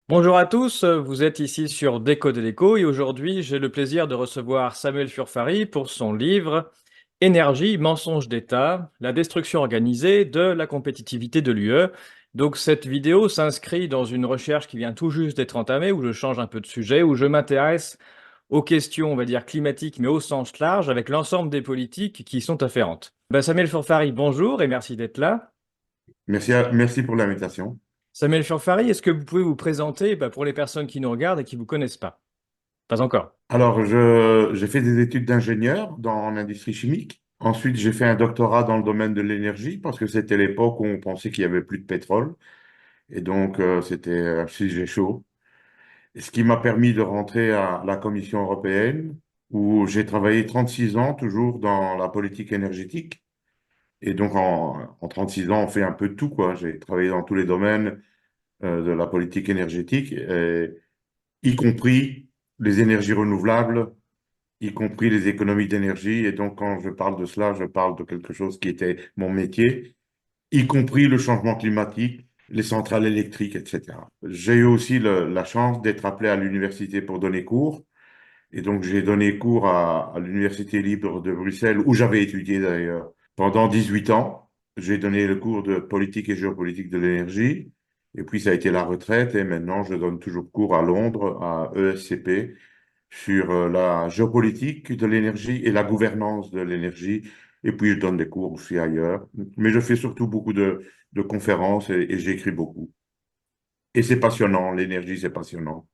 Bonjour à tous, vous êtes ici sur Décoder l'écho et aujourd'hui j'ai le plaisir de recevoir Samuel Furfari pour son livre Énergie, mensonge d'État, la destruction organisée de la compétitivité de l'UE. Donc cette vidéo s'inscrit dans une recherche qui vient tout juste d'être entamée où je change un peu de sujet, où je m'intéresse aux questions, on va dire, climatiques mais au sens large avec l'ensemble des politiques qui y sont afférentes. Samuel Furfari, bonjour et merci d'être là. Merci pour l'invitation. Samuel Furfari, est-ce que vous pouvez vous présenter pour les personnes qui nous regardent et qui ne vous connaissent pas? Pas encore. Alors, j'ai fait des études d'ingénieur dans l'industrie chimique. Ensuite, j'ai fait un doctorat dans le domaine de l'énergie parce que c'était l'époque où on pensait qu'il y avait plus de pétrole. Et donc, c'était un sujet chaud. Et ce qui m'a permis de rentrer à la Commission européenne où j'ai travaillé 36 ans toujours dans la politique énergétique. Et donc, en 36 ans, on fait un peu de tout, quoi. J'ai travaillé dans tous les domaines de la politique énergétique, y compris les énergies renouvelables, y compris les économies d'énergie. Et donc, quand je parle de cela, je parle de quelque chose qui était mon métier, y compris le changement climatique, les centrales électriques, etc. J'ai eu aussi la chance d'être appelé à l'université pour donner cours. Et donc, j'ai donné cours à l'Université libre de Bruxelles, où j'avais étudié d'ailleurs pendant 18 ans. J'ai donné le cours de politique et géopolitique de l'énergie. Et puis, ça a été la retraite. Et maintenant, je donne toujours cours à Londres, à ESCP, sur la géopolitique de l'énergie et la gouvernance de l'énergie. Et puis, je donne des cours aussi ailleurs. Mais je fais surtout beaucoup de conférences et j'écris beaucoup. Et c'est passionnant, l'énergie, c'est passionnant.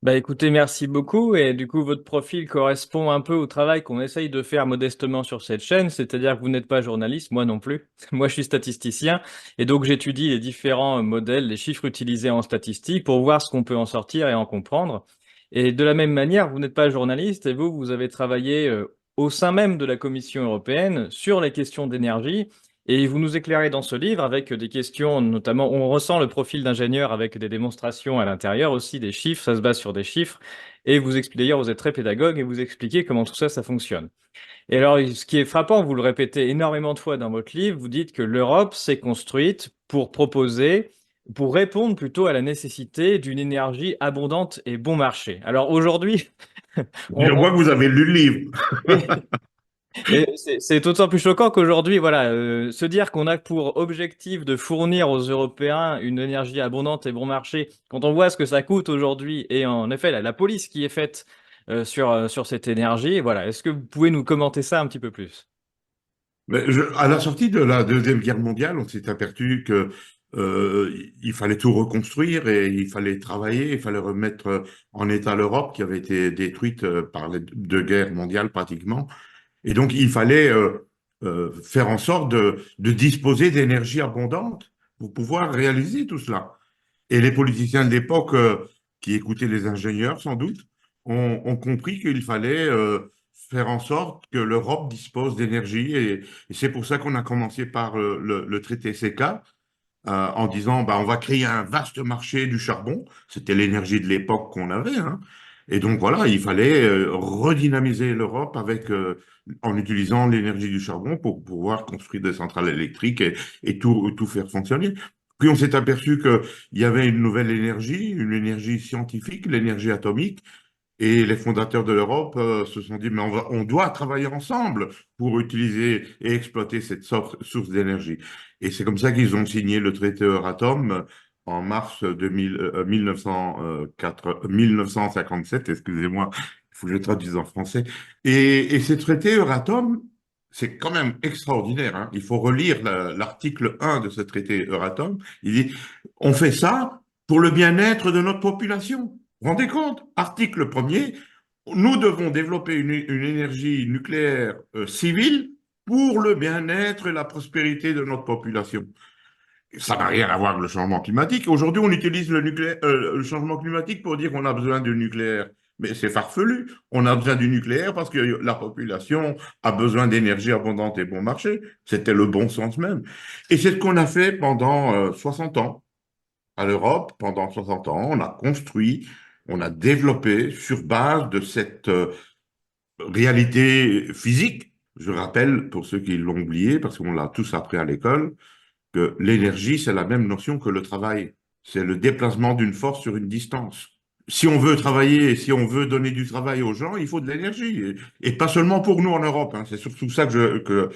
Écoutez, merci beaucoup. Et du coup, votre profil correspond un peu au travail qu'on essaye de faire modestement sur cette chaîne, c'est-à-dire que vous n'êtes pas journaliste, moi non plus. Moi, je suis statisticien et donc j'étudie les différents modèles, les chiffres utilisés en statistique pour voir ce qu'on peut en sortir et en comprendre. Et de la même manière, vous n'êtes pas journaliste et vous avez travaillé au sein même de la Commission européenne sur les questions d'énergie. Et vous nous éclairez dans ce livre avec des questions, notamment, on ressent le profil d'ingénieur avec des démonstrations à l'intérieur aussi, des chiffres, ça se base sur des chiffres. Et vous expliquez, d'ailleurs, vous êtes très pédagogue et vous expliquez comment tout ça, ça fonctionne. Et alors, ce qui est frappant, vous le répétez énormément de fois dans votre livre, vous dites que l'Europe s'est construite pour proposer, pour répondre plutôt à la nécessité d'une énergie abondante et bon marché. Alors aujourd'hui, Je on- vois que vous avez lu le livre. oui, et c'est d'autant plus choquant qu'aujourd'hui, voilà, se dire qu'on a pour objectif de fournir aux Européens une énergie abondante et bon marché, quand on voit ce que ça coûte aujourd'hui, et en effet, la police qui est faite sur cette énergie, voilà, est-ce que vous pouvez nous commenter ça un petit peu plus? À la sortie de la Deuxième Guerre mondiale, on s'est aperçu que il fallait tout reconstruire et il fallait travailler, il fallait remettre en état l'Europe qui avait été détruite par les deux guerres mondiales pratiquement. Et donc, il fallait faire en sorte de disposer d'énergie abondante pour pouvoir réaliser tout cela. Et les politiciens de l'époque, qui écoutaient les ingénieurs sans doute, ont compris qu'il fallait faire en sorte que l'Europe dispose d'énergie. Et c'est pour ça qu'on a commencé par le traité CECA, en disant bah, on va créer un vaste marché du charbon. C'était l'énergie de l'époque qu'on avait, hein. Et donc voilà, il fallait redynamiser l'Europe avec, en utilisant l'énergie du charbon pour pouvoir construire des centrales électriques et tout faire fonctionner. Puis on s'est aperçu qu'il y avait une nouvelle énergie, une énergie scientifique, l'énergie atomique, et les fondateurs de l'Europe se sont dit, mais on doit travailler ensemble pour utiliser et exploiter cette source d'énergie. Et c'est comme ça qu'ils ont signé le traité Euratom en mars 1957, excusez-moi, il faut que je traduise en français. Et ce traité Euratom, c'est quand même extraordinaire, hein. Il faut relire l'article 1 de ce traité Euratom. Il dit, on fait ça pour le bien-être de notre population. Vous vous rendez compte? Article premier, nous devons développer une énergie nucléaire civile pour le bien-être et la prospérité de notre population. Ça n'a rien à voir avec le changement climatique. Aujourd'hui, on utilise le changement climatique pour dire qu'on a besoin du nucléaire. Mais c'est farfelu. On a besoin du nucléaire parce que la population a besoin d'énergie abondante et bon marché. C'était le bon sens même. Et c'est ce qu'on a fait pendant 60 ans à l'Europe. Pendant 60 ans, on a construit, on a développé sur base de cette réalité physique. Je rappelle, pour ceux qui l'ont oublié, parce qu'on l'a tous appris à l'école, que l'énergie, c'est la même notion que le travail. c'est le déplacement d'une force sur une distance. Si on veut travailler, si on veut donner du travail aux gens, il faut de l'énergie. Et pas seulement pour nous en Europe, hein. C'est surtout ça que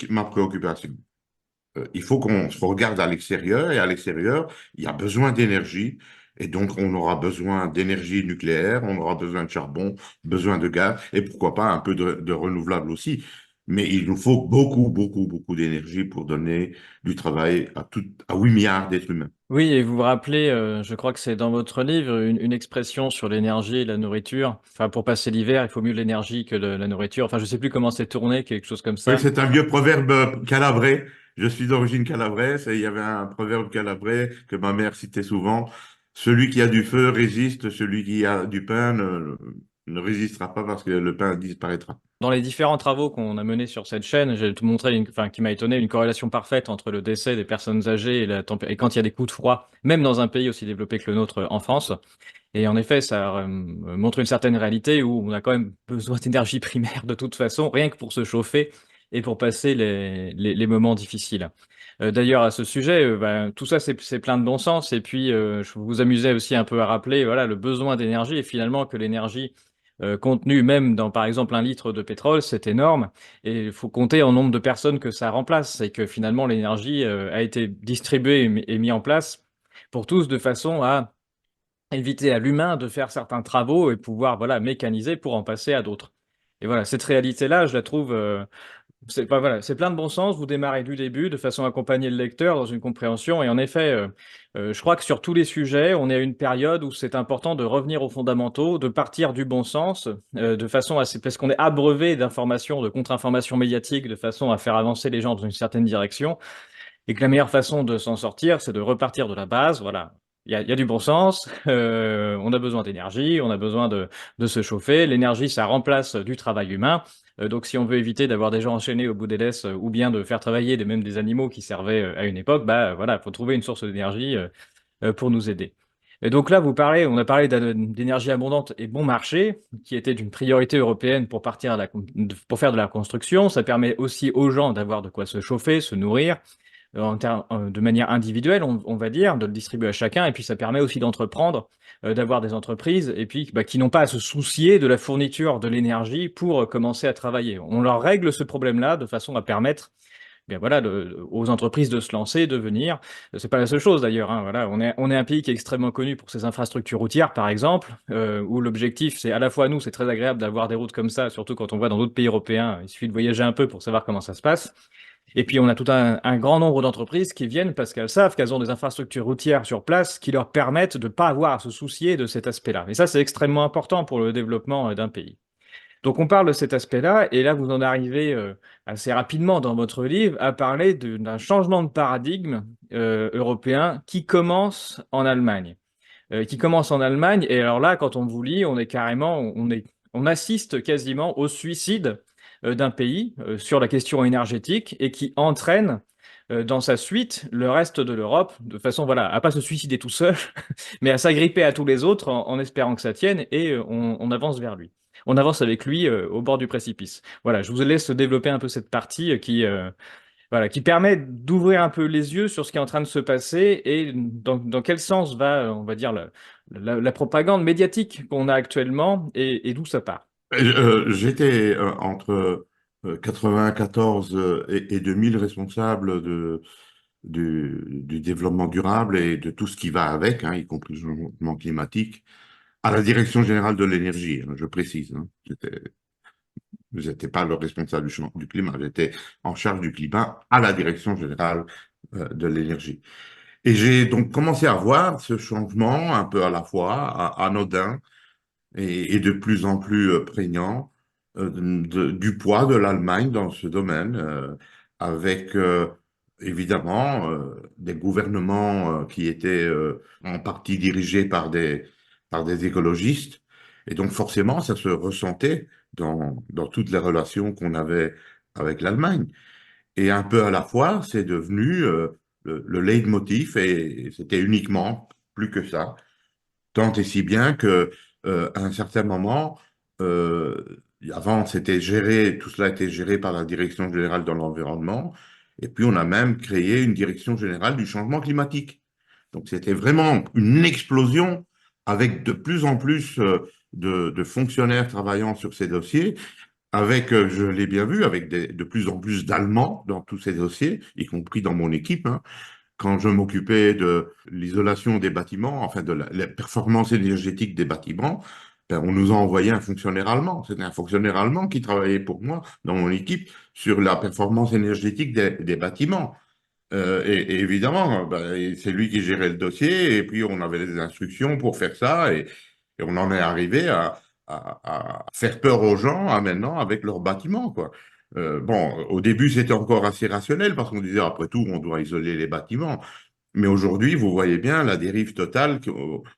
ma préoccupation. Il faut qu'on se regarde à l'extérieur et à l'extérieur, il y a besoin d'énergie. Et donc, on aura besoin d'énergie nucléaire, on aura besoin de charbon, besoin de gaz et pourquoi pas un peu de renouvelable aussi. Mais il nous faut beaucoup, beaucoup, beaucoup d'énergie pour donner du travail à 8 milliards d'êtres humains. Oui, et vous vous rappelez, je crois que c'est dans votre livre, une expression sur l'énergie et la nourriture. Enfin, pour passer l'hiver, il faut mieux l'énergie que la nourriture. Enfin, je sais plus comment c'est tourné, quelque chose comme Oui, ça. c'est un vieux proverbe calabrais. Je suis d'origine calabraise et il y avait un proverbe calabrais que ma mère citait souvent. Celui qui a du feu résiste, celui qui a du pain ne résistera pas parce que le pain disparaîtra. Dans les différents travaux qu'on a menés sur cette chaîne, j'ai tout montré, enfin, qui m'a étonné, une corrélation parfaite entre le décès des personnes âgées et, et quand il y a des coups de froid, même dans un pays aussi développé que le nôtre en France. Et en effet, ça montre une certaine réalité où on a quand même besoin d'énergie primaire de toute façon, rien que pour se chauffer et pour passer les moments difficiles. D'ailleurs, à ce sujet, tout ça, c'est plein de bon sens. Et puis, je vous amusais aussi un peu à rappeler, voilà, le besoin d'énergie et finalement que l'énergie contenue même dans, par exemple, 1 litre de pétrole, c'est énorme. Et il faut compter en nombre de personnes que ça remplace. Et que finalement, l'énergie a été distribuée et mise en place pour tous de façon à éviter à l'humain de faire certains travaux et pouvoir, voilà, mécaniser pour en passer à d'autres. Et voilà, cette réalité-là, je la trouve, c'est pas, voilà, c'est plein de bon sens. Vous démarrez du début de façon à accompagner le lecteur dans une compréhension. Et en effet, je crois que sur tous les sujets, on est à une période où c'est important de revenir aux fondamentaux, de partir du bon sens, de façon à, parce qu'on est abreuvé d'informations, de contre-informations médiatiques, de façon à faire avancer les gens dans une certaine direction. Et que la meilleure façon de s'en sortir, c'est de repartir de la base. Voilà. Il y a du bon sens, on a besoin d'énergie, on a besoin de se chauffer. L'énergie, ça remplace du travail humain. Donc, si on veut éviter d'avoir des gens enchaînés au bout des laisses ou bien de faire travailler même des animaux qui servaient à une époque, bah voilà, il faut trouver une source d'énergie pour nous aider. Et donc là, on a parlé d'énergie abondante et bon marché, qui était une priorité européenne pour partir pour faire de la construction. Ça permet aussi aux gens d'avoir de quoi se chauffer, se nourrir de manière individuelle, on va dire, de le distribuer à chacun. Et puis, ça permet aussi d'entreprendre, d'avoir des entreprises, et puis qui n'ont pas à se soucier de la fourniture de l'énergie pour commencer à travailler. On leur règle ce problème-là de façon à permettre, bien voilà, aux entreprises de se lancer, de venir. C'est pas la seule chose d'ailleurs, hein, voilà, on est un pays qui est extrêmement connu pour ses infrastructures routières, par exemple, où l'objectif, c'est à la fois nous, c'est très agréable d'avoir des routes comme ça, surtout quand on voit dans d'autres pays européens. Il suffit de voyager un peu pour savoir comment ça se passe. Et puis, on a tout un grand nombre d'entreprises qui viennent parce qu'elles savent qu'elles ont des infrastructures routières sur place qui leur permettent de ne pas avoir à se soucier de cet aspect-là. Et ça, c'est extrêmement important pour le développement d'un pays. Donc, on parle de cet aspect-là, et là, vous en arrivez assez rapidement dans votre livre à parler d'un changement de paradigme européen qui commence en Allemagne. Et alors là, quand on vous lit, on est carrément, on assiste quasiment au suicide d'un pays sur la question énergétique et qui entraîne dans sa suite le reste de l'Europe de façon, voilà, à pas se suicider tout seul, mais à s'agripper à tous les autres en espérant que ça tienne et on avance vers lui. On avance avec lui au bord du précipice. Voilà, je vous laisse développer un peu cette partie voilà, qui permet d'ouvrir un peu les yeux sur ce qui est en train de se passer et dans quel sens va, on va dire, la propagande médiatique qu'on a actuellement et d'où ça part. J'étais entre 94 et 2000 responsable du développement durable et de tout ce qui va avec, hein, y compris le changement climatique, à la Direction générale de l'énergie, hein, je précise. Hein. Je n'étais pas le responsable du climat, j'étais en charge du climat à la Direction générale de l'énergie. Et j'ai donc commencé à voir ce changement un peu à la fois anodin et de plus en plus prégnant du poids de l'Allemagne dans ce domaine, avec évidemment des gouvernements qui étaient en partie dirigés par des écologistes. Et donc forcément, ça se ressentait dans toutes les relations qu'on avait avec l'Allemagne. Et un peu à la fois, c'est devenu le leitmotiv, et c'était uniquement plus que ça. Tant et si bien que, à un certain moment, euh, avant, c'était géré, tout cela était géré par la Direction générale de l'environnement, et puis on a même créé une Direction générale du changement climatique. Donc c'était vraiment une explosion avec de plus en plus de fonctionnaires travaillant sur ces dossiers, avec, je l'ai bien vu, avec de plus en plus d'Allemands dans tous ces dossiers, y compris dans mon équipe, hein. Quand je m'occupais de l'isolation des bâtiments, enfin de la performance énergétique des bâtiments, ben, on nous a envoyé un fonctionnaire allemand. C'était un fonctionnaire allemand qui travaillait pour moi dans mon équipe sur la performance énergétique des bâtiments. Et évidemment, ben, c'est lui qui gérait le dossier, et puis on avait les instructions pour faire ça, et on en est arrivé à faire peur aux gens maintenant avec leurs bâtiments, quoi. Bon, au début, c'était encore assez rationnel parce qu'on disait, après tout, on doit isoler les bâtiments. Mais aujourd'hui, vous voyez bien la dérive totale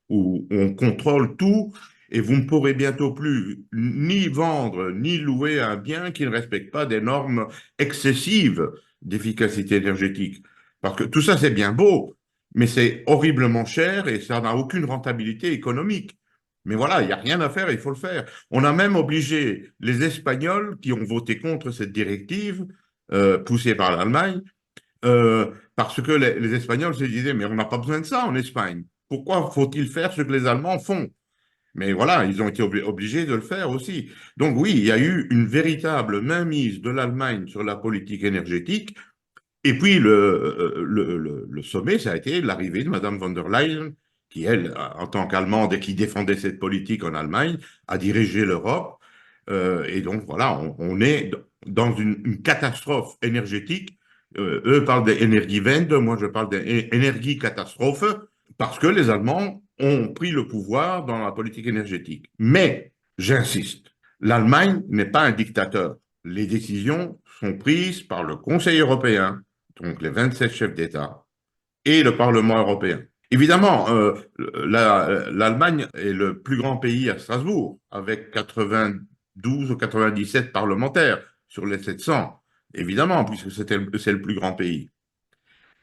où on contrôle tout et vous ne pourrez bientôt plus ni vendre ni louer un bien qui ne respecte pas des normes excessives d'efficacité énergétique. Parce que tout ça, c'est bien beau, mais c'est horriblement cher et ça n'a aucune rentabilité économique. Mais voilà, il n'y a rien à faire, il faut le faire. On a même obligé les Espagnols qui ont voté contre cette directive poussée par l'Allemagne parce que les Espagnols se disaient, mais on n'a pas besoin de ça en Espagne. Pourquoi faut-il faire ce que les Allemands font? Mais voilà, ils ont été obligés de le faire aussi. Donc oui, il y a eu une véritable mainmise de l'Allemagne sur la politique énergétique. Et puis le sommet, ça a été l'arrivée de Madame von der Leyen, qui, elle, en tant qu'Allemande et qui défendait cette politique en Allemagne, a dirigé l'Europe. Et donc voilà, on est dans une catastrophe énergétique. Eux parlent d'Energiewende, moi je parle d'énergie-catastrophe, parce que les Allemands ont pris le pouvoir dans la politique énergétique. Mais, j'insiste, l'Allemagne n'est pas un dictateur. Les décisions sont prises par le Conseil européen, donc les 27 chefs d'État, et le Parlement européen. Évidemment, l'Allemagne est le plus grand pays à Strasbourg, avec 92 ou 97 parlementaires sur les 700, évidemment, puisque c'est le plus grand pays.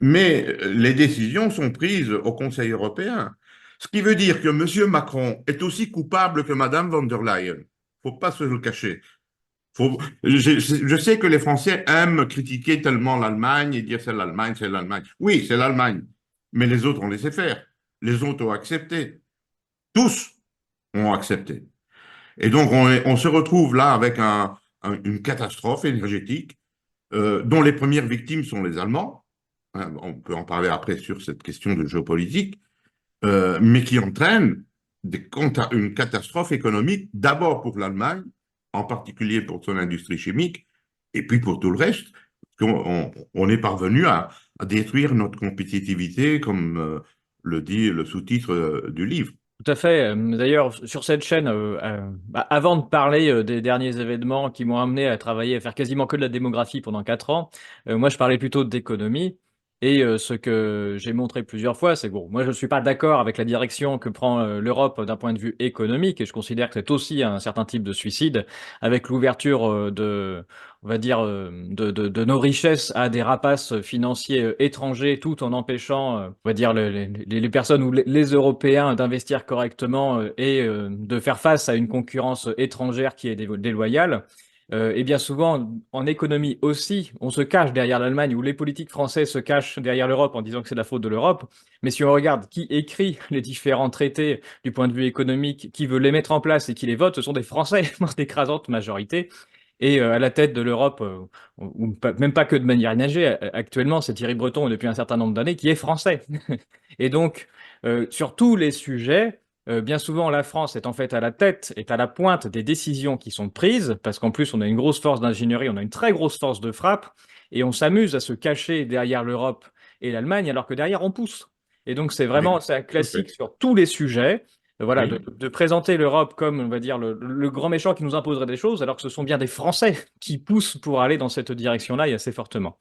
Mais les décisions sont prises au Conseil européen. Ce qui veut dire que M. Macron est aussi coupable que Mme von der Leyen. Il ne faut pas se le cacher. Je sais que les Français aiment critiquer tellement l'Allemagne et dire c'est l'Allemagne, c'est l'Allemagne. Oui, c'est l'Allemagne. Mais les autres ont laissé faire. Les autres ont accepté. Tous ont accepté. Et donc, on se retrouve là avec une catastrophe énergétique dont les premières victimes sont les Allemands. Hein, on peut en parler après sur cette question de géopolitique, mais qui entraîne une catastrophe économique d'abord pour l'Allemagne, en particulier pour son industrie chimique, et puis pour tout le reste. On est parvenu à détruire notre compétitivité, comme le dit le sous-titre du livre. Tout à fait. D'ailleurs, sur cette chaîne, avant de parler des derniers événements qui m'ont amené à travailler, à faire quasiment que de la démographie pendant 4 ans, moi je parlais plutôt d'économie. Et ce que j'ai montré plusieurs fois, c'est que bon, moi je ne suis pas d'accord avec la direction que prend l'Europe d'un point de vue économique, et je considère que c'est aussi un certain type de suicide, avec l'ouverture on va dire, de nos richesses à des rapaces financiers étrangers, tout en empêchant, on va dire, les personnes ou les Européens d'investir correctement et de faire face à une concurrence étrangère qui est déloyale. Et bien souvent, en économie aussi, on se cache derrière l'Allemagne, ou les politiques français se cachent derrière l'Europe en disant que c'est la faute de l'Europe. Mais si on regarde qui écrit les différents traités du point de vue économique, qui veut les mettre en place et qui les vote, ce sont des Français, dans l'écrasante majorité. Et à la tête de l'Europe, même pas que de manière imagée, actuellement, c'est Thierry Breton depuis un certain nombre d'années qui est français. Et donc, sur tous les sujets, bien souvent, la France est en fait à la tête, est à la pointe des décisions qui sont prises, parce qu'en plus, on a une grosse force d'ingénierie, on a une très grosse force de frappe, et on s'amuse à se cacher derrière l'Europe et l'Allemagne, alors que derrière, on pousse. Et donc, Oui, c'est un tout à classique fait. sur tous les sujets. Voilà, Oui. de présenter l'Europe comme, on va dire, le grand méchant qui nous imposerait des choses, alors que ce sont bien des Français qui poussent pour aller dans cette direction-là et assez fortement.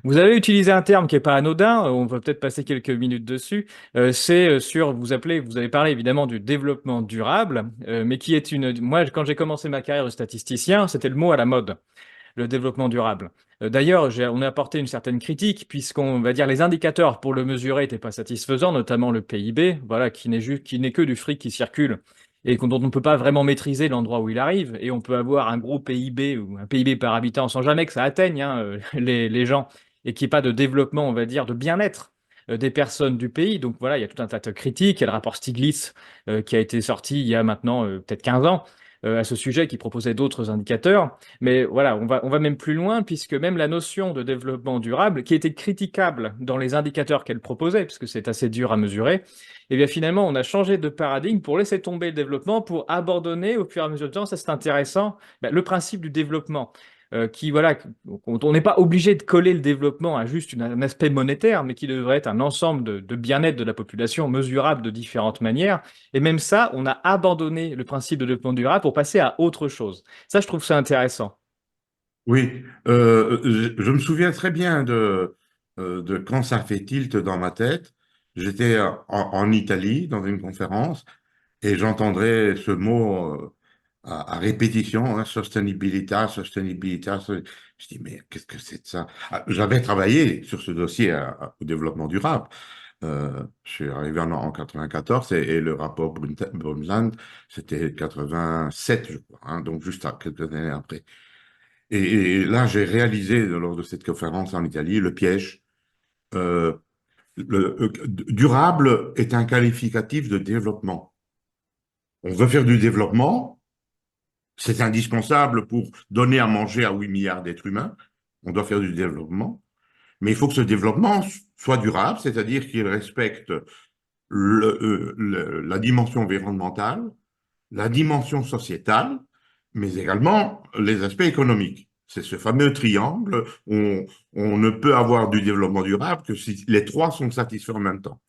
Vous avez utilisé un terme qui n'est pas anodin, on va peut-être passer quelques minutes dessus, c'est vous avez parlé évidemment du développement durable, mais qui est moi, quand j'ai commencé ma carrière de statisticien, c'était le mot à la mode, le développement durable. D'ailleurs, on a apporté une certaine critique, puisqu'on va dire les indicateurs pour le mesurer n'étaient pas satisfaisants, notamment le PIB, voilà, qui n'est que du fric qui circule et dont on ne peut pas vraiment maîtriser l'endroit où il arrive. Et on peut avoir un gros PIB ou un PIB par habitant sans jamais que ça atteigne hein, les gens et qu'il n'y ait pas de développement, on va dire, de bien-être. des personnes du pays. Donc voilà, il y a tout un tas de critiques. Il y a le rapport Stiglitz qui a été sorti il y a maintenant peut-être 15 ans à ce sujet, qui proposait d'autres indicateurs. Mais voilà, on va même plus loin, puisque même la notion de développement durable, qui était critiquable dans les indicateurs qu'elle proposait, puisque c'est assez dur à mesurer, et bien finalement, on a changé de paradigme pour laisser tomber le développement, pour abandonner au fur et à mesure du temps, ça c'est intéressant, ben, le principe du développement. Qui voilà, on n'est pas obligé de coller le développement à juste un aspect monétaire, mais qui devrait être un ensemble de bien-être de la population mesurable de différentes manières. Et même ça, on a abandonné le principe de développement durable pour passer à autre chose. Ça, je trouve ça intéressant. Oui, je me souviens très bien de quand ça fait tilt dans ma tête. J'étais en Italie dans une conférence et j'entendrais ce mot à répétition, hein, sustainability, sustainability. Je dis, mais qu'est-ce que c'est de ça? Ah, j'avais travaillé sur ce dossier au développement durable. Je suis arrivé en 94 et le rapport Brundtland, c'était 87, je crois, hein, donc juste quelques années après. Et là, j'ai réalisé lors de cette conférence en Italie le piège. Euh, Durable est un qualificatif de développement. On veut faire du développement, c'est indispensable pour donner à manger à 8 milliards d'êtres humains. On doit faire du développement, mais il faut que ce développement soit durable, c'est-à-dire qu'il respecte la dimension environnementale, la dimension sociétale, mais également les aspects économiques. C'est ce fameux triangle. On ne peut avoir du développement durable que si les trois sont satisfaits en même temps.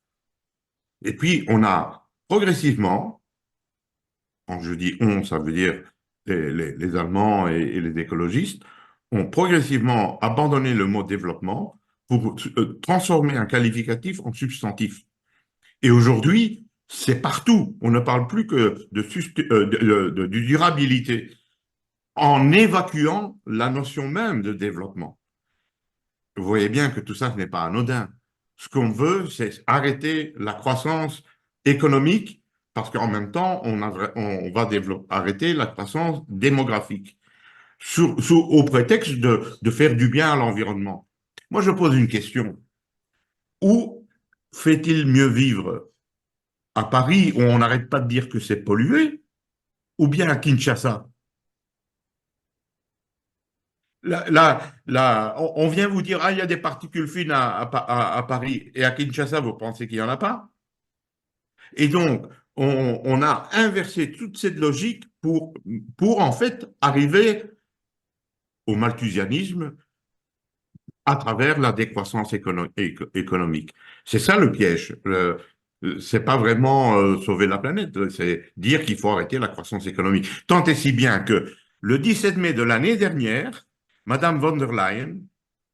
Et puis, on a progressivement, quand je dis on, ça veut dire les Allemands et les écologistes, ont progressivement abandonné le mot développement pour transformer un qualificatif en substantif. Et aujourd'hui, c'est partout. On ne parle plus que de durabilité en évacuant la notion même de développement. Vous voyez bien que tout ça, ce n'est pas anodin. Ce qu'on veut, c'est arrêter la croissance économique parce qu'en même temps, on va arrêter la croissance démographique au prétexte de faire du bien à l'environnement. Moi, je pose une question. Où fait-il mieux vivre? À Paris, où on n'arrête pas de dire que c'est pollué, ou bien à Kinshasa? Là, on vient vous dire, ah, il y a des particules fines à Paris, et à Kinshasa, vous pensez qu'il n'y en a pas? Et donc, on a inversé toute cette logique pour en fait arriver au malthusianisme à travers la décroissance économique. C'est ça le piège. C'est pas vraiment sauver la planète, c'est dire qu'il faut arrêter la croissance économique. Tant et si bien que le 17 mai de l'année dernière, Madame von der Leyen,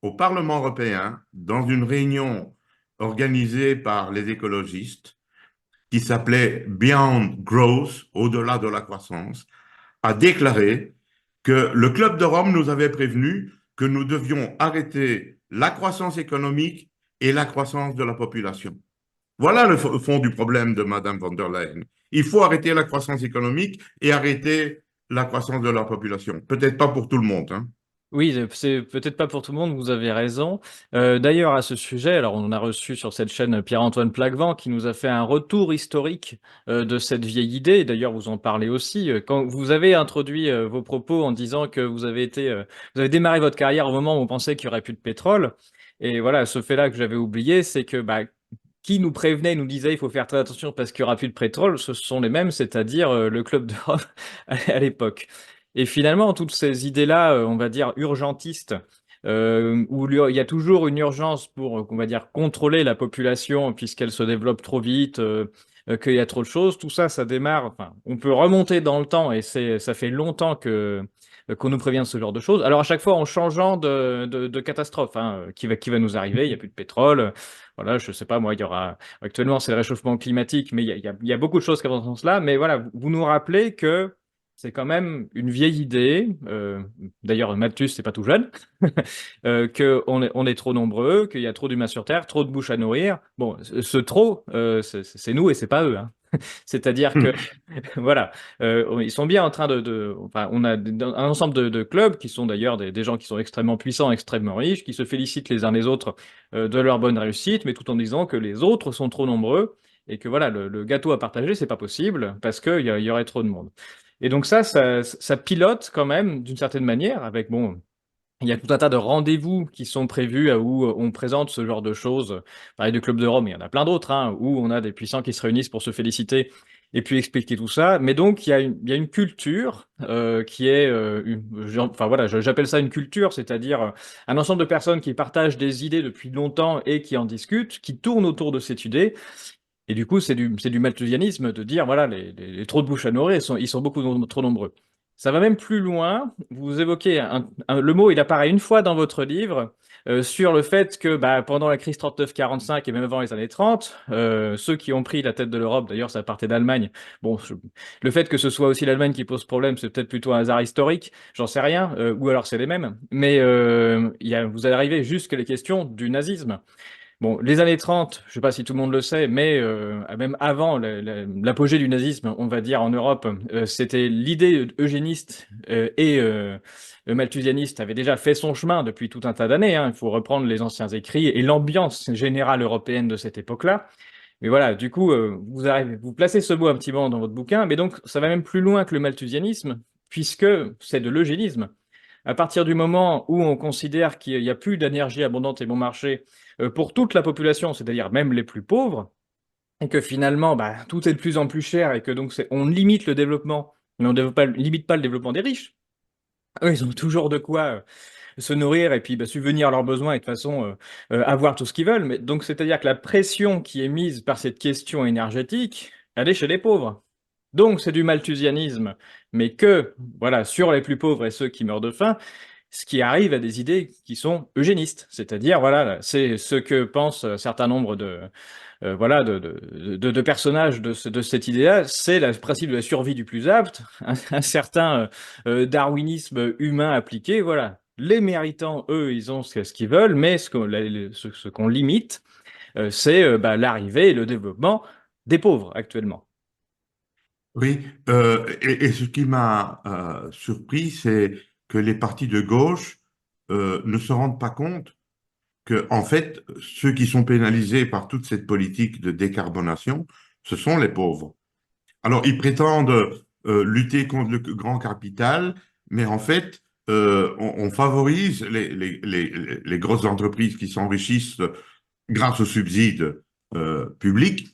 au Parlement européen, dans une réunion organisée par les écologistes, qui s'appelait Beyond Growth, au-delà de la croissance, a déclaré que le Club de Rome nous avait prévenu que nous devions arrêter la croissance économique et la croissance de la population. Voilà le fond du problème de Madame von der Leyen. Il faut arrêter la croissance économique et arrêter la croissance de la population. Peut-être pas pour tout le monde, hein. Oui, c'est peut-être pas pour tout le monde, vous avez raison. D'ailleurs, à ce sujet, alors on a reçu sur cette chaîne Pierre-Antoine Plaquevent qui nous a fait un retour historique de cette vieille idée. D'ailleurs, vous en parlez aussi. Quand vous avez introduit vos propos en disant que vous avez démarré votre carrière au moment où on pensait qu'il y aurait plus de pétrole. Et voilà, ce fait-là que j'avais oublié, c'est que bah, qui nous prévenait, nous disait il faut faire très attention parce qu'il y aura plus de pétrole, ce sont les mêmes, c'est-à-dire le Club d'Europe à l'époque. Et finalement, toutes ces idées-là, on va dire urgentistes, où il y a toujours une urgence pour, on va dire, contrôler la population puisqu'elle se développe trop vite, qu'il y a trop de choses, tout ça, ça démarre. Enfin, on peut remonter dans le temps et ça fait longtemps que qu'on nous prévient de ce genre de choses. Alors à chaque fois en changeant de catastrophe, hein, qui va nous arriver, il n'y a plus de pétrole. Voilà, je sais pas, moi, il y aura. Actuellement, c'est le réchauffement climatique, mais il y a beaucoup de choses qui vont dans ce sens-là. Mais voilà, vous nous rappelez que c'est quand même une vieille idée. D'ailleurs, Malthus, c'est pas tout jeune, on est trop nombreux, qu'il y a trop d'humains sur Terre, trop de bouches à nourrir. Bon, ce trop, c'est nous et c'est pas eux, hein. C'est-à-dire que voilà, ils sont bien en train enfin, on a un ensemble de clubs qui sont d'ailleurs des gens qui sont extrêmement puissants, extrêmement riches, qui se félicitent les uns les autres de leur bonne réussite, mais tout en disant que les autres sont trop nombreux et que voilà, le gâteau à partager, c'est pas possible parce qu'il y aurait trop de monde. Et donc ça pilote quand même d'une certaine manière avec bon. Il y a tout un tas de rendez-vous qui sont prévus où on présente ce genre de choses. Pareil du Club de Rome, il y en a plein d'autres, hein, où on a des puissants qui se réunissent pour se féliciter et puis expliquer tout ça. Mais donc, il y a une culture qui est, enfin voilà, j'appelle ça une culture, c'est-à-dire un ensemble de personnes qui partagent des idées depuis longtemps et qui en discutent, qui tournent autour de cette idée. Et du coup, c'est du malthusianisme de dire, voilà, les trop de bouches à nourrir, ils sont beaucoup trop nombreux. Ça va même plus loin. Vous évoquez le mot, il apparaît une fois dans votre livre, sur le fait que bah, pendant la crise 39-45 et même avant les années 30, ceux qui ont pris la tête de l'Europe, d'ailleurs ça partait d'Allemagne, bon, le fait que ce soit aussi l'Allemagne qui pose problème, c'est peut-être plutôt un hasard historique, j'en sais rien, ou alors c'est les mêmes, mais vous arrivez jusqu'à les questions du nazisme. Bon, les années 30, je ne sais pas si tout le monde le sait, mais même avant l'apogée du nazisme, on va dire en Europe, c'était l'idée eugéniste malthusianiste avait déjà fait son chemin depuis tout un tas d'années, hein. Il faut reprendre les anciens écrits et l'ambiance générale européenne de cette époque-là. Mais voilà, du coup, vous placez ce mot un petit moment dans votre bouquin, mais donc ça va même plus loin que le malthusianisme, puisque c'est de l'eugénisme. À partir du moment où on considère qu'il n'y a plus d'énergie abondante et bon marché pour toute la population, c'est-à-dire même les plus pauvres, et que finalement bah, tout est de plus en plus cher et que donc on limite le développement, mais on ne limite pas le développement des riches. Eux, ils ont toujours de quoi se nourrir et puis bah, subvenir à leurs besoins et de toute façon avoir tout ce qu'ils veulent. Mais donc c'est-à-dire que la pression qui est mise par cette question énergétique, elle est chez les pauvres. Donc c'est du malthusianisme, mais que voilà sur les plus pauvres et ceux qui meurent de faim, ce qui arrive à des idées qui sont eugénistes, c'est-à-dire voilà c'est ce que pensent un certain nombre voilà de personnages de cette idée-là, c'est le principe de la survie du plus apte, un certain darwinisme humain appliqué, voilà. Les méritants, eux, ils ont ce qu'ils veulent, mais ce qu'on limite, c'est bah, l'arrivée et le développement des pauvres actuellement. Oui, et ce qui m'a surpris, c'est que les partis de gauche ne se rendent pas compte que, en fait, ceux qui sont pénalisés par toute cette politique de décarbonation, ce sont les pauvres. Alors, ils prétendent lutter contre le grand capital, mais en fait, on favorise les grosses entreprises qui s'enrichissent grâce aux subsides publics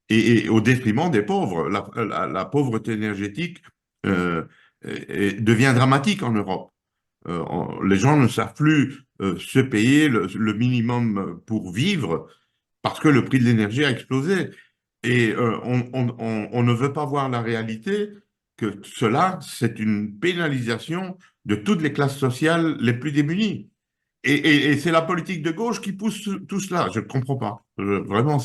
et au détriment des pauvres. La pauvreté énergétique euh, devient dramatique en Europe. Les gens ne savent plus se payer le minimum pour vivre parce que le prix de l'énergie a explosé. Et on ne veut pas voir la réalité que cela, c'est une pénalisation de toutes les classes sociales les plus démunies. Et c'est la politique de gauche qui pousse tout cela. Je ne comprends pas. Vraiment,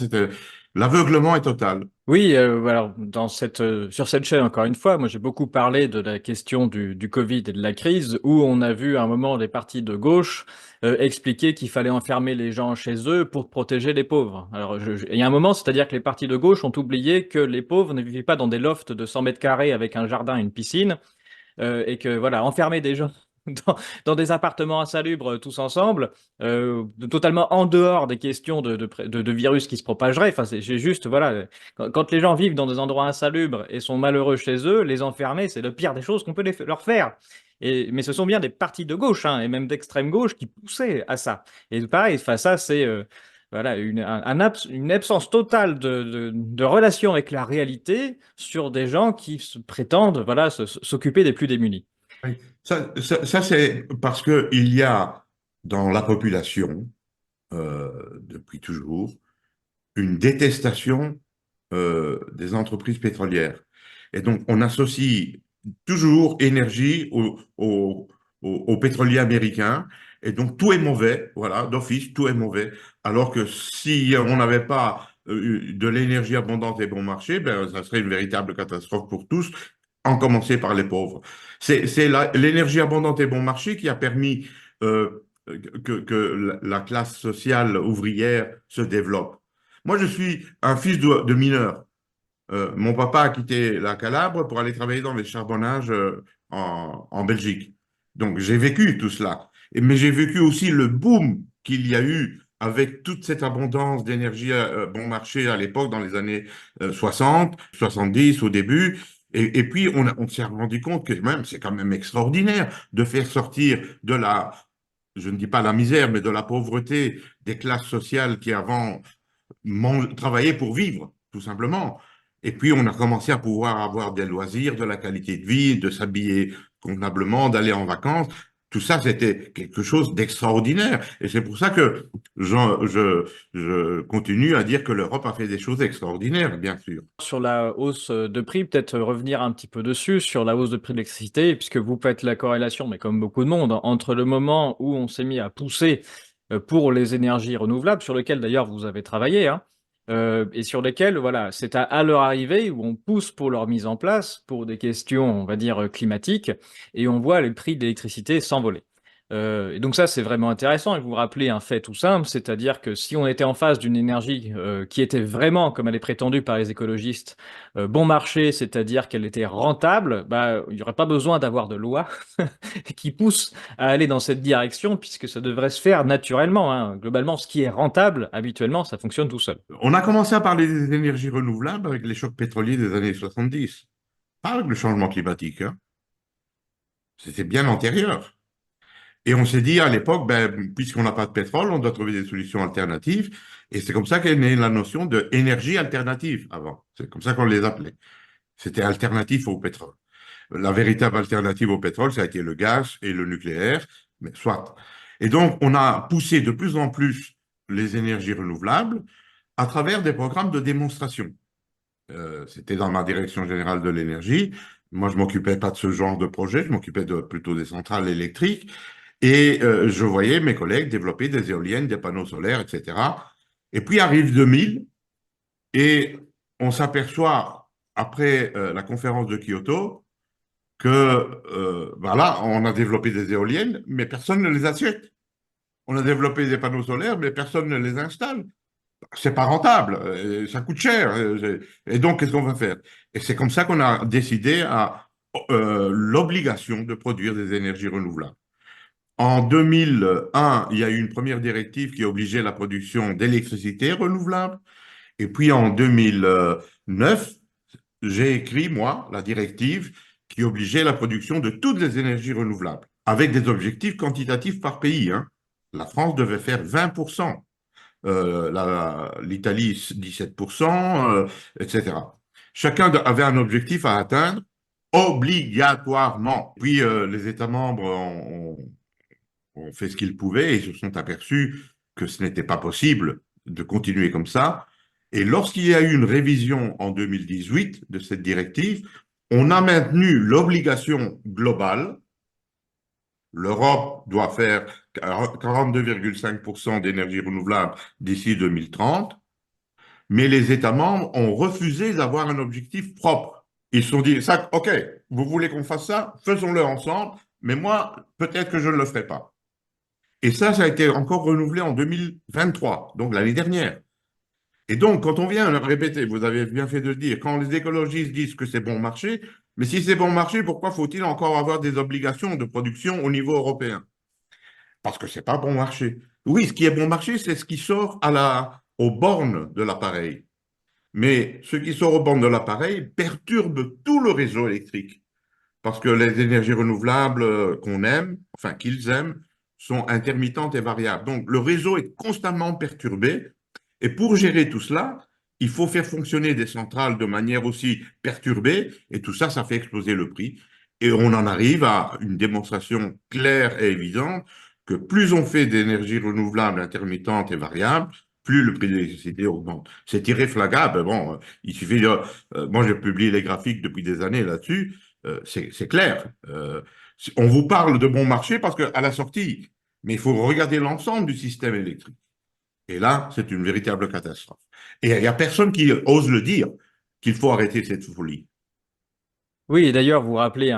l'aveuglement est total. Oui, alors sur cette chaîne, encore une fois, moi j'ai beaucoup parlé de la question du Covid et de la crise, où on a vu à un moment les partis de gauche expliquer qu'il fallait enfermer les gens chez eux pour protéger les pauvres. Alors il y a un moment, c'est-à-dire que les partis de gauche ont oublié que les pauvres ne vivaient pas dans des lofts de 100 mètres carrés avec un jardin et une piscine, et que voilà, enfermer des gens dans, dans des appartements insalubres tous ensemble, totalement en dehors des questions de virus qui se propageraient. Enfin, j'ai juste, voilà, quand les gens vivent dans des endroits insalubres et sont malheureux chez eux, les enfermer, c'est le pire des choses qu'on peut leur faire. Mais ce sont bien des partis de gauche, hein, et même d'extrême gauche qui poussaient à ça. Et pareil, enfin, ça, c'est voilà, une absence totale de relation avec la réalité sur des gens qui prétendent voilà, s'occuper des plus démunis. Oui. Ça, c'est parce qu'il y a dans la population, depuis toujours, une détestation des entreprises pétrolières. Et donc, on associe toujours énergie aux pétroliers américains. Et donc, tout est mauvais. Voilà, d'office, tout est mauvais. Alors que si on n'avait pas de l'énergie abondante et bon marché, ben, ça serait une véritable catastrophe pour tous. commencer par les pauvres. C'est l'énergie abondante et bon marché qui a permis que la classe sociale ouvrière se développe. Moi, je suis un fils de mineur. Mon papa a quitté la Calabre pour aller travailler dans les charbonnages en Belgique. Donc, j'ai vécu tout cela. Mais j'ai vécu aussi le boom qu'il y a eu avec toute cette abondance d'énergie bon marché à l'époque, dans les années 60, 70 au début. Et puis, on s'est rendu compte que même, c'est quand même extraordinaire de faire sortir de la, je ne dis pas la misère, mais de la pauvreté des classes sociales qui avant travailler pour vivre, tout simplement. Et puis, on a commencé à pouvoir avoir des loisirs, de la qualité de vie, de s'habiller convenablement, d'aller en vacances. Tout ça, c'était quelque chose d'extraordinaire. Et c'est pour ça que je continue à dire que l'Europe a fait des choses extraordinaires, bien sûr. Sur la hausse de prix, peut-être revenir un petit peu dessus, sur la hausse de prix de l'électricité, puisque vous faites la corrélation, mais comme beaucoup de monde, entre le moment où on s'est mis à pousser pour les énergies renouvelables, sur lesquelles d'ailleurs vous avez travaillé, hein, et sur lesquelles, voilà, c'est à leur arrivée où on pousse pour leur mise en place, pour des questions, on va dire, climatiques, et on voit les prix de l'électricité s'envoler. Et donc ça, c'est vraiment intéressant. Et vous vous rappelez un fait tout simple, c'est-à-dire que si on était en face d'une énergie qui était vraiment, comme elle est prétendue par les écologistes, bon marché, c'est-à-dire qu'elle était rentable, bah, il n'y aurait pas besoin d'avoir de loi qui pousse à aller dans cette direction, puisque ça devrait se faire naturellement, hein. Globalement, ce qui est rentable, habituellement, ça fonctionne tout seul. On a commencé à parler des énergies renouvelables avec les chocs pétroliers des années 70, pas avec le changement climatique, hein. C'était bien antérieur. Et on s'est dit à l'époque, ben, puisqu'on n'a pas de pétrole, on doit trouver des solutions alternatives. Et c'est comme ça qu'est née la notion d'énergie alternative avant. C'est comme ça qu'on les appelait. C'était alternatif au pétrole. La véritable alternative au pétrole, ça a été le gaz et le nucléaire, mais soit. Et donc, on a poussé de plus en plus les énergies renouvelables à travers des programmes de démonstration. C'était dans ma direction générale de l'énergie. Moi, je m'occupais pas de ce genre de projet, je m'occupais plutôt des centrales électriques. Et je voyais mes collègues développer des éoliennes, des panneaux solaires, etc. Et puis arrive 2000 et on s'aperçoit, après la conférence de Kyoto, que voilà, on a développé des éoliennes, mais personne ne les achète. On a développé des panneaux solaires, mais personne ne les installe. C'est pas rentable, ça coûte cher. Et donc, qu'est-ce qu'on va faire? Et c'est comme ça qu'on a décidé à l'obligation de produire des énergies renouvelables. En 2001, il y a eu une première directive qui obligeait la production d'électricité renouvelable. Et puis en 2009, j'ai écrit, moi, la directive qui obligeait la production de toutes les énergies renouvelables, avec des objectifs quantitatifs par pays, hein. La France devait faire 20%, l'Italie 17%, etc. Chacun avait un objectif à atteindre obligatoirement. Puis les États membres ont fait ce qu'ils pouvaient et se sont aperçus que ce n'était pas possible de continuer comme ça. Et lorsqu'il y a eu une révision en 2018 de cette directive, on a maintenu l'obligation globale. L'Europe doit faire 42,5% d'énergie renouvelable d'ici 2030, mais les États membres ont refusé d'avoir un objectif propre. Ils se sont dit, ça, OK, vous voulez qu'on fasse ça, faisons-le ensemble, mais moi, peut-être que je ne le ferai pas. Et ça a été encore renouvelé en 2023, donc l'année dernière. Et donc, quand on vient répéter, vous avez bien fait de le dire, quand les écologistes disent que c'est bon marché, mais si c'est bon marché, pourquoi faut-il encore avoir des obligations de production au niveau européen? Parce que c'est pas bon marché. Oui, ce qui est bon marché, c'est ce qui sort aux bornes de l'appareil. Mais ce qui sort aux bornes de l'appareil perturbe tout le réseau électrique. Parce que les énergies renouvelables qu'on aime, enfin qu'ils aiment, sont intermittentes et variables. Donc le réseau est constamment perturbé. Et pour gérer tout cela, il faut faire fonctionner des centrales de manière aussi perturbée. Et tout ça, ça fait exploser le prix. Et on en arrive à une démonstration claire et évidente que plus on fait d'énergie renouvelable, intermittente et variable, plus le prix de l'électricité augmente. C'est irréfragable. Bon, il suffit de... moi, j'ai publié les graphiques depuis des années là-dessus. C'est clair. On vous parle de bon marché parce qu'à la sortie, mais il faut regarder l'ensemble du système électrique. Et là, c'est une véritable catastrophe. Et il n'y a personne qui ose le dire qu'il faut arrêter cette folie. Oui, et d'ailleurs, vous rappelez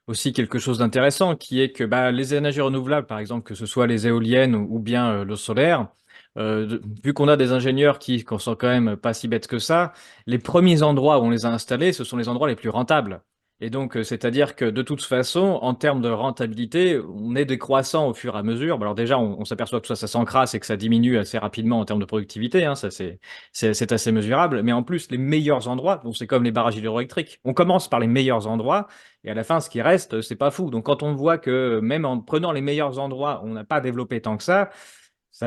aussi quelque chose d'intéressant qui est que bah, les énergies renouvelables, par exemple, que ce soit les éoliennes ou bien le solaire, vu qu'on a des ingénieurs qui sont quand même pas si bêtes que ça, les premiers endroits où on les a installés, ce sont les endroits les plus rentables. Et donc, c'est-à-dire que de toute façon, en termes de rentabilité, on est décroissant au fur et à mesure. Bon, alors déjà, on s'aperçoit que ça s'encrasse et que ça diminue assez rapidement en termes de productivité, hein, ça c'est assez mesurable. Mais en plus, les meilleurs endroits, donc c'est comme les barrages hydroélectriques. On commence par les meilleurs endroits et à la fin, ce qui reste, c'est pas fou. Donc quand on voit que même en prenant les meilleurs endroits, on n'a pas développé tant que ça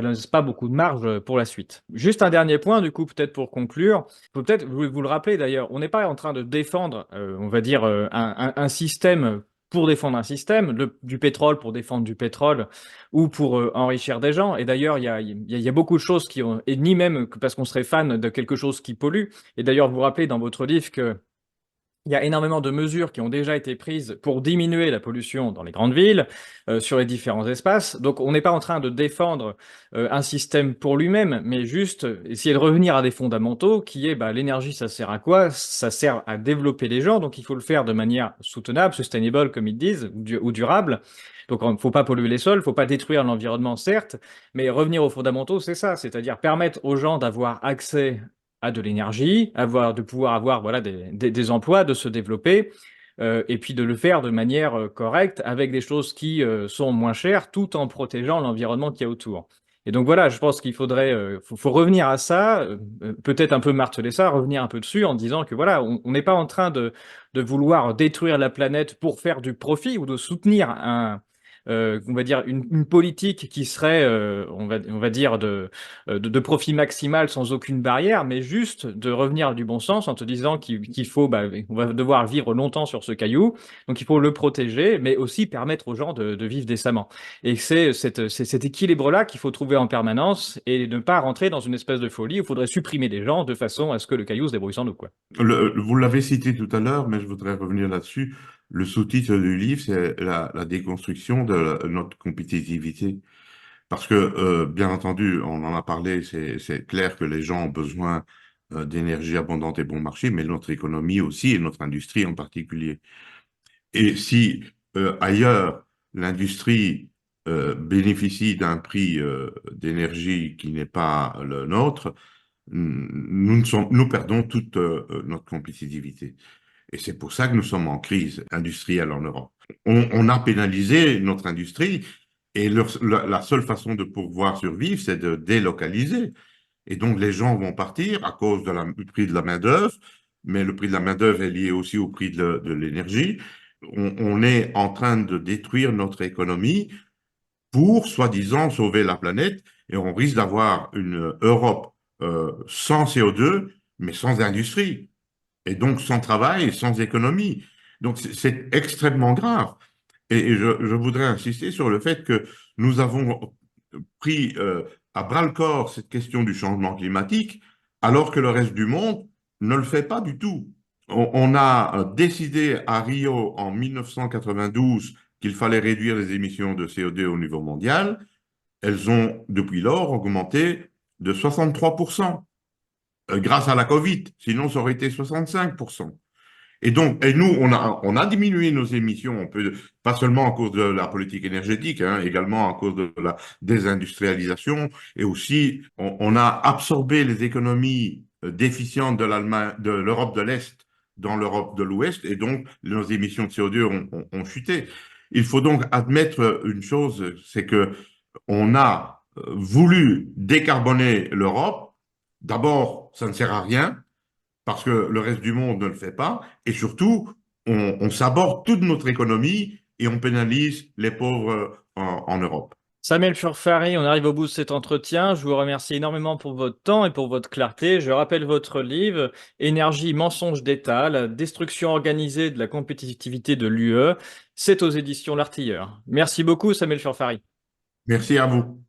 ne laisse pas beaucoup de marge pour la suite. Juste un dernier point, du coup, peut-être pour conclure, faut peut-être vous le rappeler d'ailleurs, on n'est pas en train de défendre, on va dire, un système pour défendre un système, du pétrole pour défendre du pétrole ou pour enrichir des gens. Et d'ailleurs, il y a beaucoup de choses qui ont, et ni même que parce qu'on serait fan de quelque chose qui pollue. Et d'ailleurs, vous rappelez dans votre livre que il y a énormément de mesures qui ont déjà été prises pour diminuer la pollution dans les grandes villes, sur les différents espaces. Donc, on n'est pas en train de défendre un système pour lui-même, mais juste essayer de revenir à des fondamentaux qui est bah, l'énergie, ça sert à quoi? Ça sert à développer les gens, donc il faut le faire de manière soutenable, sustainable, comme ils disent, ou durable. Donc, il ne faut pas polluer les sols, il ne faut pas détruire l'environnement, certes, mais revenir aux fondamentaux, c'est ça, c'est-à-dire permettre aux gens d'avoir accès à de l'énergie, de pouvoir avoir voilà, des emplois, de se développer, et puis de le faire de manière correcte, avec des choses qui sont moins chères, tout en protégeant l'environnement qu'il y a autour. Et donc voilà, je pense qu'il faudrait, faut revenir à ça, peut-être un peu marteler ça, revenir un peu dessus en disant que voilà, on n'est pas en train de vouloir détruire la planète pour faire du profit ou de soutenir on va dire une politique qui serait, on va dire de profit maximal sans aucune barrière, mais juste de revenir à du bon sens en te disant qu'il faut, bah, on va devoir vivre longtemps sur ce caillou, donc il faut le protéger, mais aussi permettre aux gens de vivre décemment. Et c'est cet équilibre-là qu'il faut trouver en permanence et ne pas rentrer dans une espèce de folie où il faudrait supprimer des gens de façon à ce que le caillou se débrouille sans nous, quoi. Vous l'avez cité tout à l'heure, mais je voudrais revenir là-dessus. Le sous-titre du livre, c'est la déconstruction de notre compétitivité. Parce que, bien entendu, on en a parlé, c'est clair que les gens ont besoin d'énergie abondante et bon marché, mais notre économie aussi et notre industrie en particulier. Et si ailleurs, l'industrie bénéficie d'un prix d'énergie qui n'est pas le nôtre, nous perdons toute notre compétitivité. Et c'est pour ça que nous sommes en crise industrielle en Europe. On a pénalisé notre industrie et la seule façon de pouvoir survivre, c'est de délocaliser. Et donc, les gens vont partir à cause du prix de la main-d'œuvre, mais le prix de la main-d'œuvre est lié aussi au prix de l'énergie. On est en train de détruire notre économie pour, soi-disant, sauver la planète et on risque d'avoir une Europe sans CO2, mais sans industrie et donc sans travail et sans économie. Donc c'est extrêmement grave. Et je voudrais insister sur le fait que nous avons pris à bras-le-corps cette question du changement climatique, alors que le reste du monde ne le fait pas du tout. On a décidé à Rio en 1992 qu'il fallait réduire les émissions de CO2 au niveau mondial. Elles ont, depuis lors, augmenté de 63%, grâce à la Covid. Sinon, ça aurait été 65%. Et donc, et nous, on a diminué nos émissions, pas seulement à cause de la politique énergétique, hein, également à cause de la désindustrialisation, et aussi, on a absorbé les économies déficientes de l'Allemagne, de l'Europe de l'Est dans l'Europe de l'Ouest, et donc nos émissions de CO2 ont chuté. Il faut donc admettre une chose, c'est que on a voulu décarboner l'Europe. D'abord, ça ne sert à rien parce que le reste du monde ne le fait pas. Et surtout, on saborde toute notre économie et on pénalise les pauvres en Europe. Samuel Furfari, on arrive au bout de cet entretien. Je vous remercie énormément pour votre temps et pour votre clarté. Je rappelle votre livre, Énergie, mensonge d'État, la destruction organisée de la compétitivité de l'UE. C'est aux éditions L'Artilleur. Merci beaucoup, Samuel Furfari. Merci à vous.